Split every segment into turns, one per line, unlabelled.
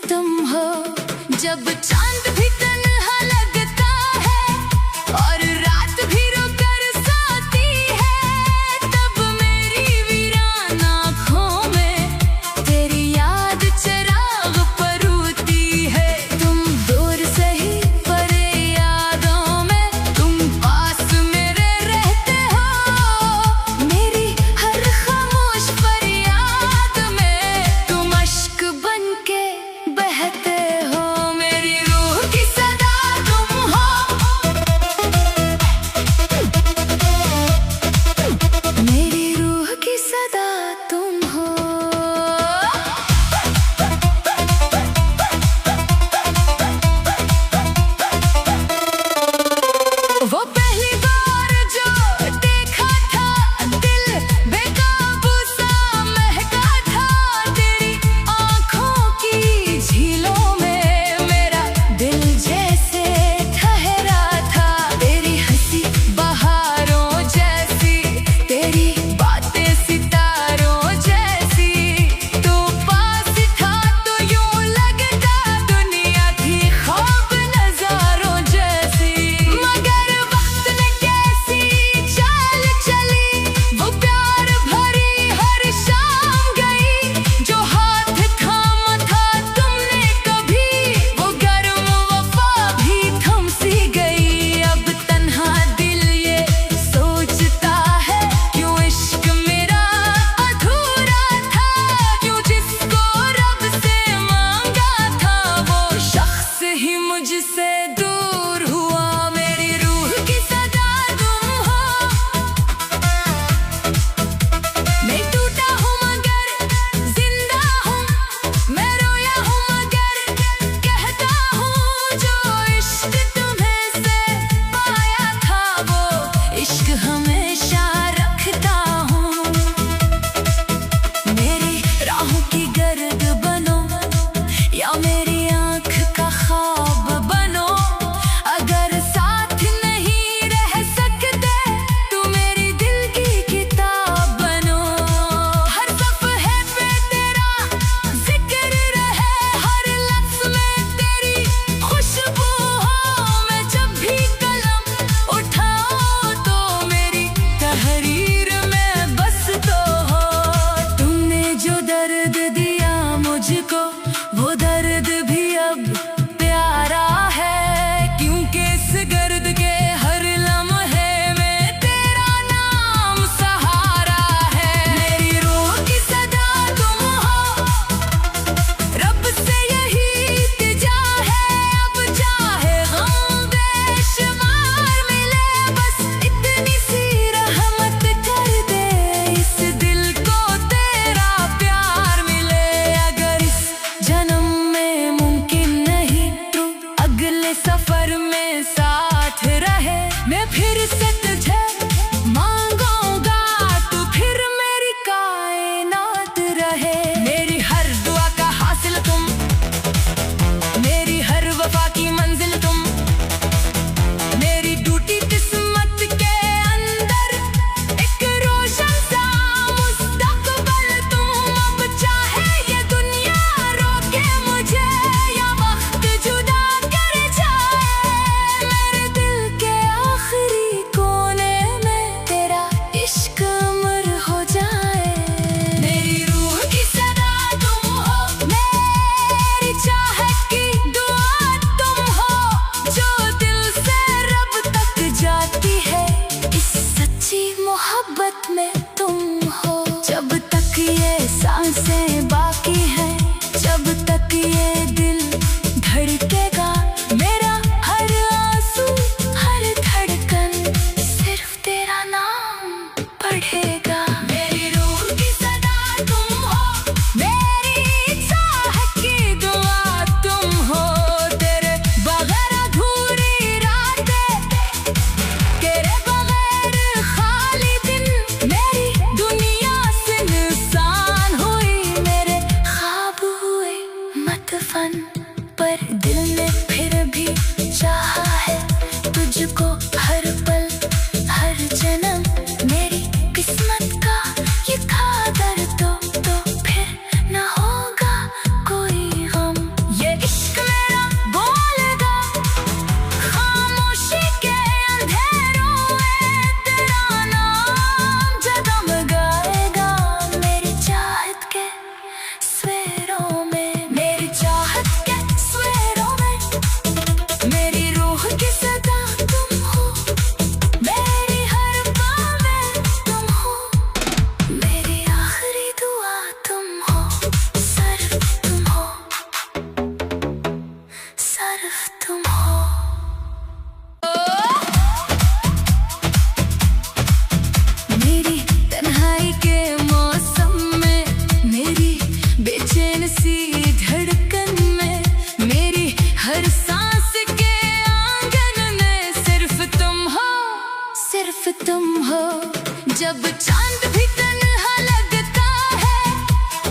तुम हो। जब चांद भी तन्हा लगता है और रात भी रुकर सोती है, तब मेरी वीरान आँखों में तेरी याद चिराग परोती है। तुम दूर से ही पर यादों में तुम पास मेरे रहते हो। मेरी हर खामोश फरियाद में तुम अश्क बन के बहते हो। मेरी रूह की सदा तुम हो, मेरी रूह की सदा तुम हो। वो पहली बार जो देखा था, दिल बेकाबू सा महका था। तेरी आँखों की झीलों में मेरा दिल जैसे ठहरा था। तेरी हंसी बहारों जैसी, तेरी बातें सितारों जैसी। तू पास था तो यूं लगता दुनिया थी ख्वाब नजारों जैसी। मगर वक्त ने कैसी चाल चली, वो प्यार भरी हर शाम गई। जो हाथ थामा था तुमने कभी, वो गर्म वफा भी थम सी गई। अब तन्हा दिल ये सोचता है, क्यों इश्क मेरा अधूरा था। क्यों जिसको रब से मांगा था, वो शख्स ही मुझसे दूर हुआ। मेरी रूह की सदा तुम हो, मैं टूटा हूँ मगर जिंदा हूँ। मैं रोया हूँ मगर कहता हूँ, जो इश्क तुम्हें से पाया था, वो इश्क हमेशा रखता हूँ। मेरी राहों की गर्द बनो या मेरी आँख का ख्वाब बनो। अगर साथ नहीं रह सकते तो मेरी दिल की किताब बनो। हर सफ़हे पे तेरा जिक्र रहे, हर लफ्ज़ में तेरी खुशबू हो। मैं जब भी कलम उठाऊं तो मेरी तहरीर में बस तो हो। तुमने जो दर्द दिया मुझको, वो दर्द भी अब प्यारा है। क्योंकि इस गर्द के हर लम्हे में तेरा नाम सहारा है। मेरी रूह की सदा तुम हो, रब से यही इल्तिजा है। अब चाहे गम बेशुमार मिले, बस इतनी सी रहमत कर दे। इस दिल को तेरा प्यार मिले। अगर इस बेचैन सी धड़कन में मेरी हर सांस के आंगन में सिर्फ तुम हो, सिर्फ तुम हो। जब चांद भी तन्हा लगता है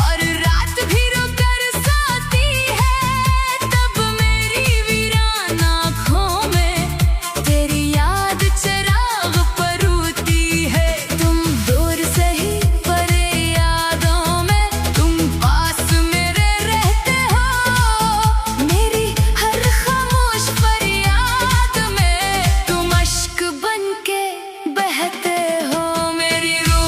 और रात भी रुकर सोती है, तब मेरी वीरान आँखों में तेरी याद चिराग परोती है। तुम दूर सही पर यादों में तुम पास मेरे रहते हो। मेरी हर खामोश फरियाद में तुम अश्क बनके बहते हो। मेरी रूह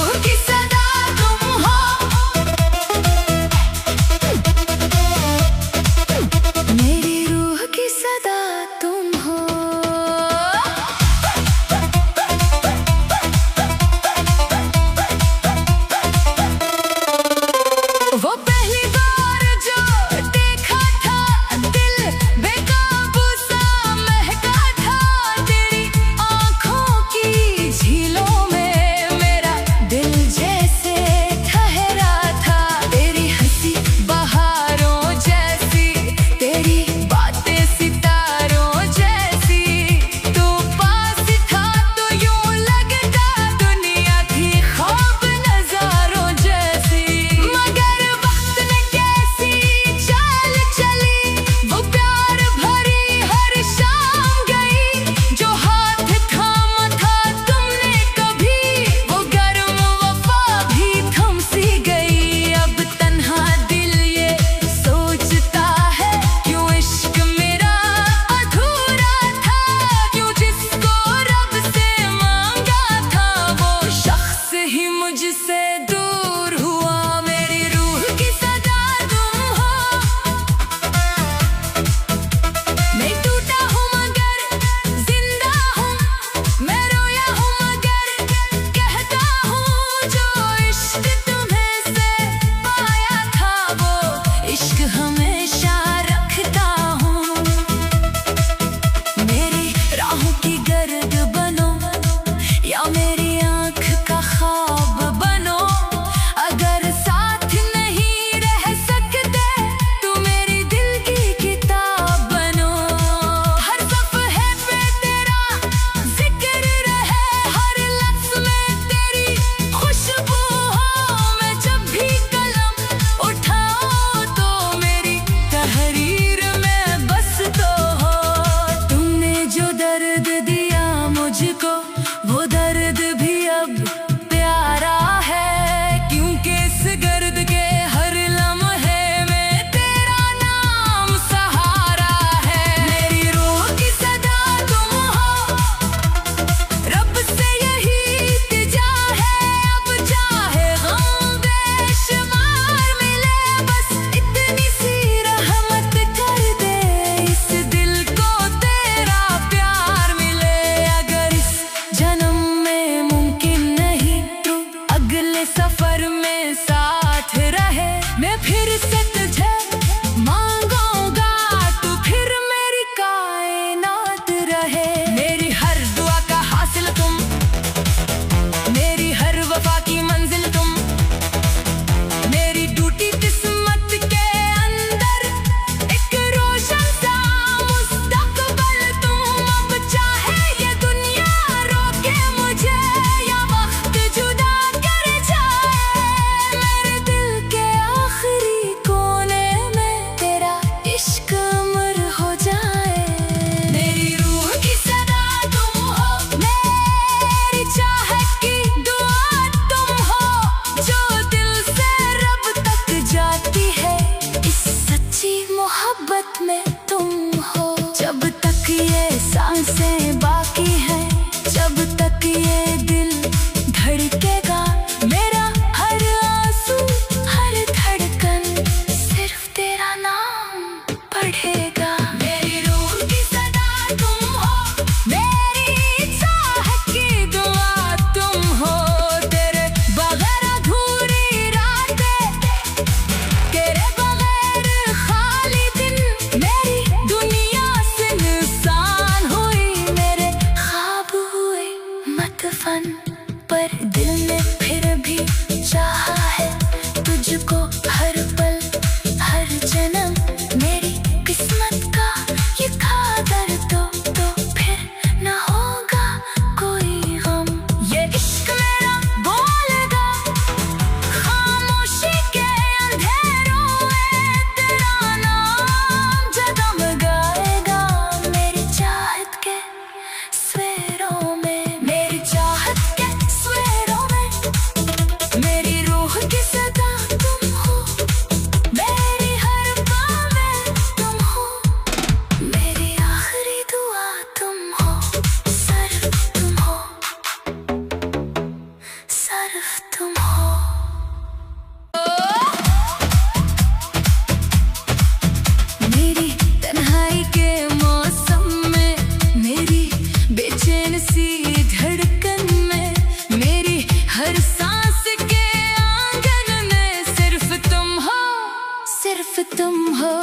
सिर्फ तुम हो।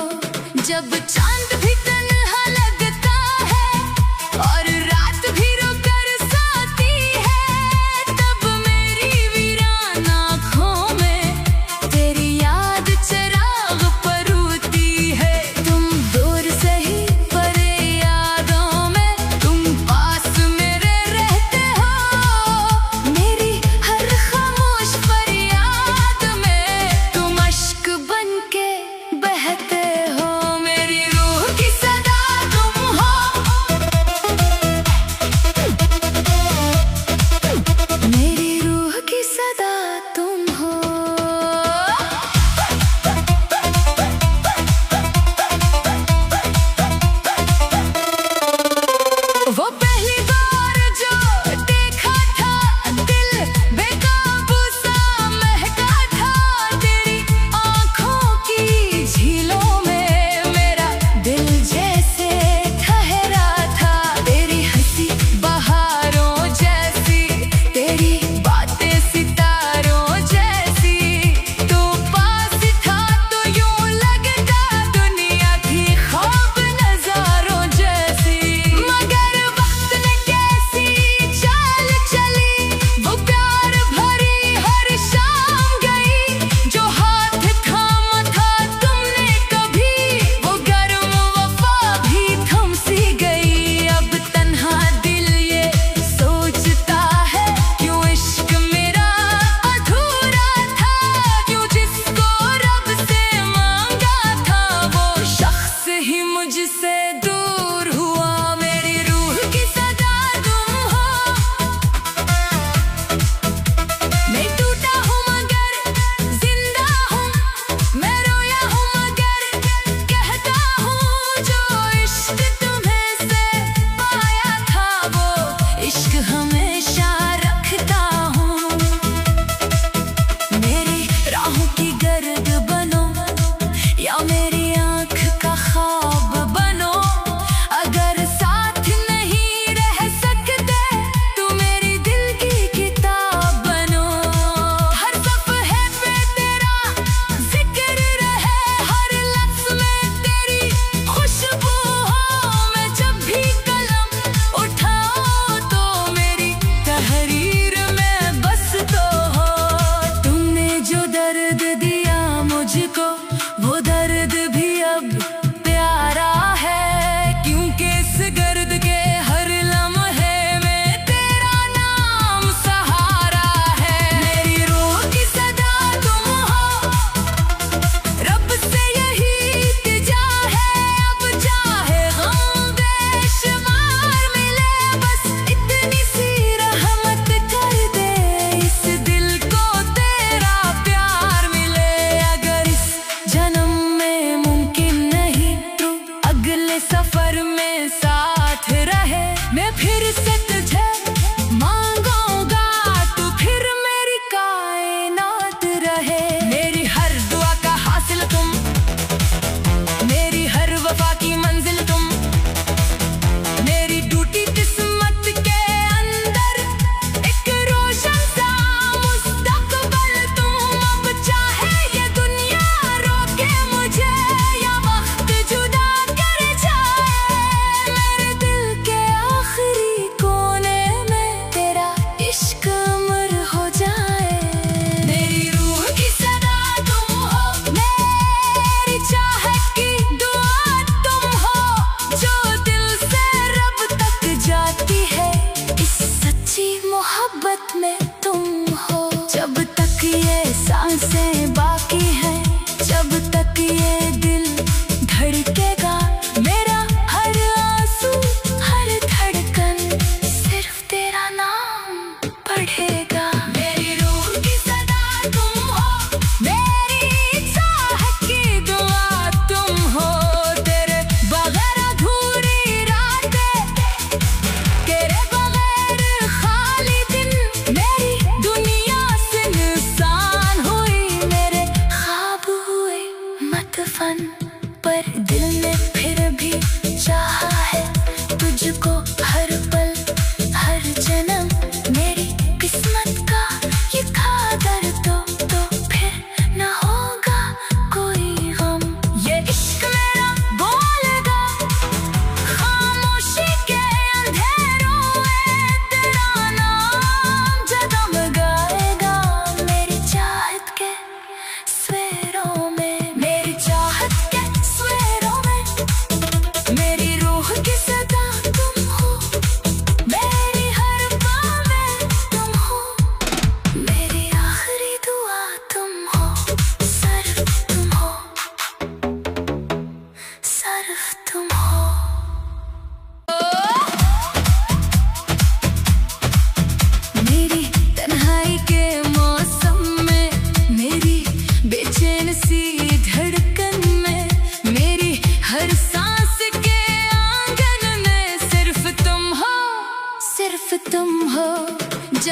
जब चांद भी तन्हा लगता है और रात भी रुकर साती है, तब मेरी वीरान आँखों में तेरी याद चिराग परोती है। तुम दूर से ही पर यादों में तुम पास मेरे रहते हो। मेरी हर खामोश फरियाद में तुम अश्क बन के बहते हो। मेरी रूह की सदा तुम हो, मेरी रूह की सदा तुम हो। वो पहली बार जो देखा था, दिल बेकाबू सा महका था। तेरी आँखों की झीलों में मेरा दिल जैसे ठहरा था। तेरी हंसी बहारों जैसी, तेरी बातें सितारों जैसी। तू पास था तो यूं लगता दुनिया थी ख्वाब नजारों जैसी। मगर वक्त ने कैसी चाल चली, वो प्यार भरी हर शाम गई। जो हाथ थामा था तुमने कभी, वो गर्म वफा भी थम सी गई। अब तन्हा दिल ये सोचता है, क्यों इश्क मेरा अधूरा था। क्यों जिसको रब से मांगा था, वो शख्स ही मुझसे दूर हुआ। मेरी रूह की सदा तुम हो। मैं टूटा हूँ मगर जिंदा हूँ, मैं रोया हूँ मगर कहता हूँ। जो इश्क तुम्हें से पाया था, वो इश्क हमेशा रखता हूँ। मेरी राहों की गर्द बनो या मेरी आँख का ख्वाब बनो। अगर साथ नहीं रह सकते तो मेरी दिल की किताब बनो। हर सफ़हे पे तेरा जिक्र रहे, हर लफ्ज़ में तेरी खुशबू हो। मैं जब भी कलम उठाऊं तो मेरी तहरीर में बस तो हो। तुमने जो दर्द दिया मुझको, वो दर्द भी अब प्यारा है। क्योंकि इस गर्द के हर लम्हे में तेरा नाम सहारा है। मेरी रूह की सदा तुम हो, रब से यही इल्तिजा है। अब चाहे गम बेशुमार मिले, बस इतनी सी रहमत कर दे। इस दिल को तेरा प्यार मिले। अगर इस जन्म में मुमकिन नहीं तो अगले सफर में साथ रहे। मैं फिर से तुझे मांगूंगा, तू फिर मेरी कायनात रहे। मेरी हर दुआ का हासिल तुम, मेरी हर वफा की मंजिल तुम। मेरी टूटी किस्मत के अंदर एक रोशन सा मुस्तकबल तुम। अब चाहे ये दुनिया रोके मुझे या वक्त जुदा कर जाए, मेरे दिल के आखिरी कोने में तेरा इश्क अमर हो जाए। मेरी रूह की सदा तुम हो, मेरी चाहत की दुआ तुम हो। जो दिल से रब तक जाती है, इस सच्ची मोहब्बत में तुम हो। जब तक ये सांसें बाकी हैं, जब तक ये दिल धड़केगा, मेरा हर आंसू हर धड़कन सिर्फ तेरा नाम पढ़ेगा। मेरी रूह की सदा तुम हो, मेरी चाहत की दुआ तुम हो। तेरे बगैर अधूरी रातें, तेरे बगैर खाली दिन। मेरी दुनिया से इंसान हुई, मेरे ख्वाब हुए मतफन। पर दिल ने फिर भी चाहा है तुझको हर पल हर जन्म। मेरी किस्मत का ये कादर तो फिर न होगा कोई गम।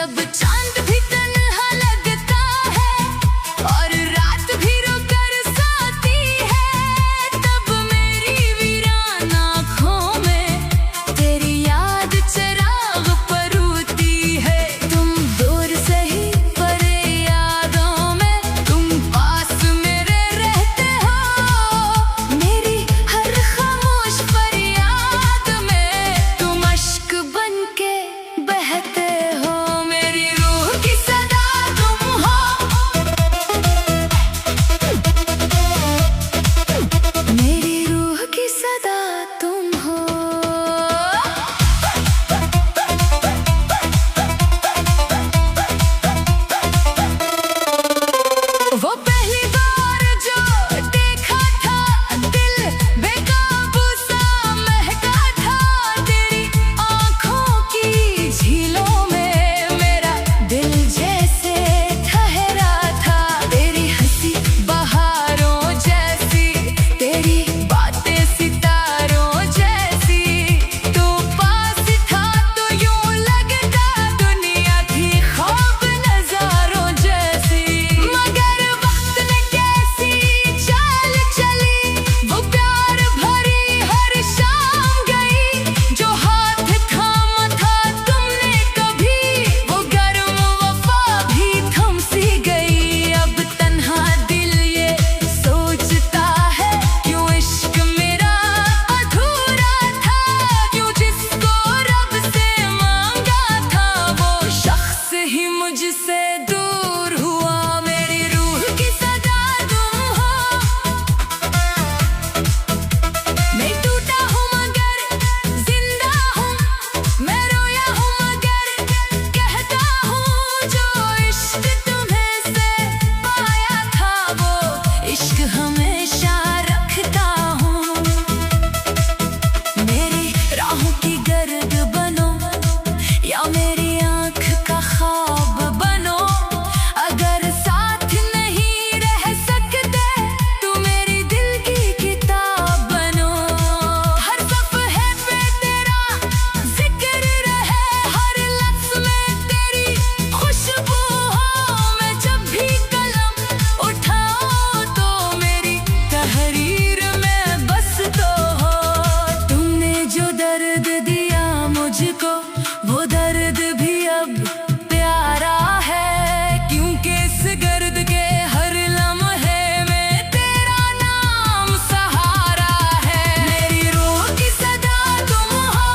जब चांद भी तन्हा लगता है और रात भी रुकर सोती है, तब मेरी वीरान आँखों में तेरी याद चिराग परोती है। तुम दूर से ही पर यादों में तुम पास मेरे रहते हो। मेरी हर खामोश फरियाद में तुम अश्क बन के बहते हो। मेरी रूह की सदा तुम हो, मेरी रूह की सदा तुम हो। वो पहली बार जो देखा था दिल बेकाबू सा महका था, तेरी आँखों की झीलों में मेरा दिल जैसे ठहरा था। तेरी हंसी बहारों जैसी, तेरी बातें सितारों जैसी, तू पास था तो यूं लगता दुनिया थी ख्वाब नजारों जैसी। मगर वक्त ने कैसी चाल चली, वो प्यार भरी हर शाम गई। जो हाथ थामा था तुमने कभी, वो गर्म वफा भी थम सी गई। अब तन्हा दिल ये सोचता है, क्यों इश्क मेरा अधूरा था, क्यों जिसको रब से मांगा था वो शख्स ही मुझसे दूर हुआ। मेरी रूह की सदा तुम हो, मैं टूटा हूँ मगर जिंदा हूँ, मैं रोया हूँ मगर कहता हूँ, जो इश्क तुम्हें से पाया था वो इश्क हमेशा रखता हूँ। मेरी राहों की गर्द बनो या मेरी आँख का ख्वाब बनो, अगर साथ नहीं रह सकते तो मेरी दिल की किताब बनो। हर सफ़हे पे तेरा जिक्र रहे, हर लफ्ज़ में तेरी खुशबू हो। मैं जब भी कलम उठाऊं तो मेरी तहरीर में बस तो हो। तुमने जो दर्द दिया मुझको, वो दर्द भी अब प्यारा है, क्योंकि इस गर्द के हर लम्हे में तेरा नाम सहारा है। मेरी रूह की सदा तुम हो,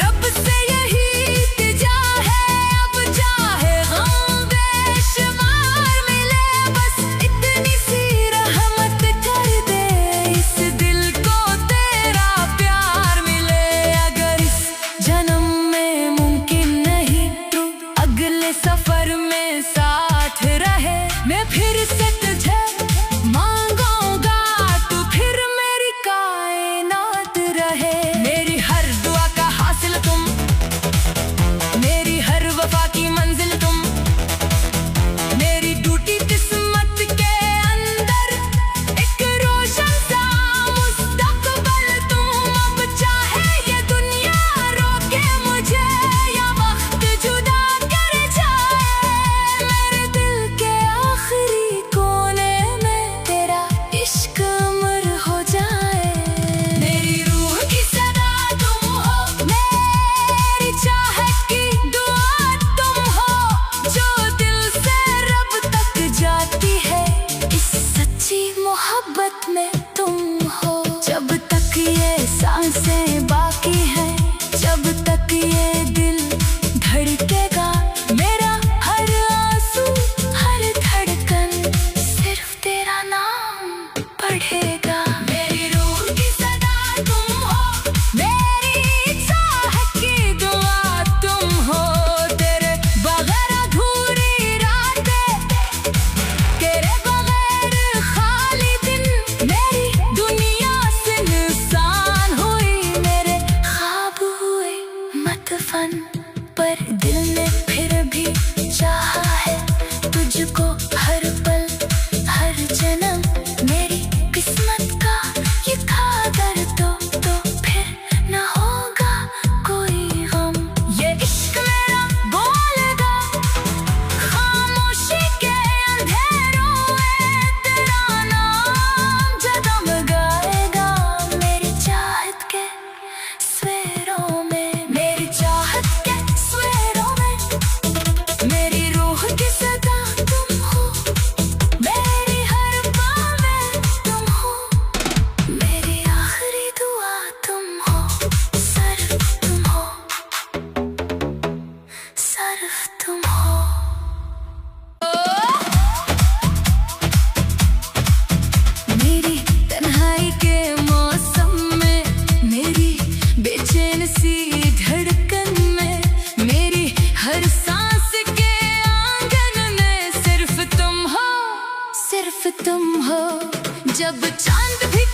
रब से यही इल्तिजा है। अब चाहे गम बेशुमार मिले, बस इतनी सी रहमत कर दे, इस दिल को तेरा प्यार मिले। अगर इस जन्म में मुमकिन नहीं तो अगले सफर में साथ रहे, मैं फिर से तुझे मांगूंगा, तू फिर मेरी कायनात रहे। मेरी हर दुआ का हासिल तुम, मेरी हर वफा की मंजिल तुम, मेरी टूटी किस्मत के अंदर एक रोशन सा मुस्तकबल तुम। अब चाहे ये दुनिया रोके मुझे या वक्त जुदा कर जाए, मेरे दिल के आखिरी कोने में तेरा इश्क अमर हो जाए। मेरी रूह की सदा तुम हो, मेरी चाहत की दुआ तुम हो, जो दिल से रब तक जाती है, इस सच्ची मोहब्बत में तुम हो। जब तक ये सांसें बाकी हैं, जब तक ये दिल धड़केगा, मेरा हर आंसू हर धड़कन सिर्फ तेरा नाम पढ़ेगा। मेरी रूह की सदा तुम हो, मेरी चाहत की दुआ तुम हो, तेरे बगैर अधूरी रातें, तेरे बगैर खाली दिन, मेरी दुनिया से इंसान हुई। जब चांद भी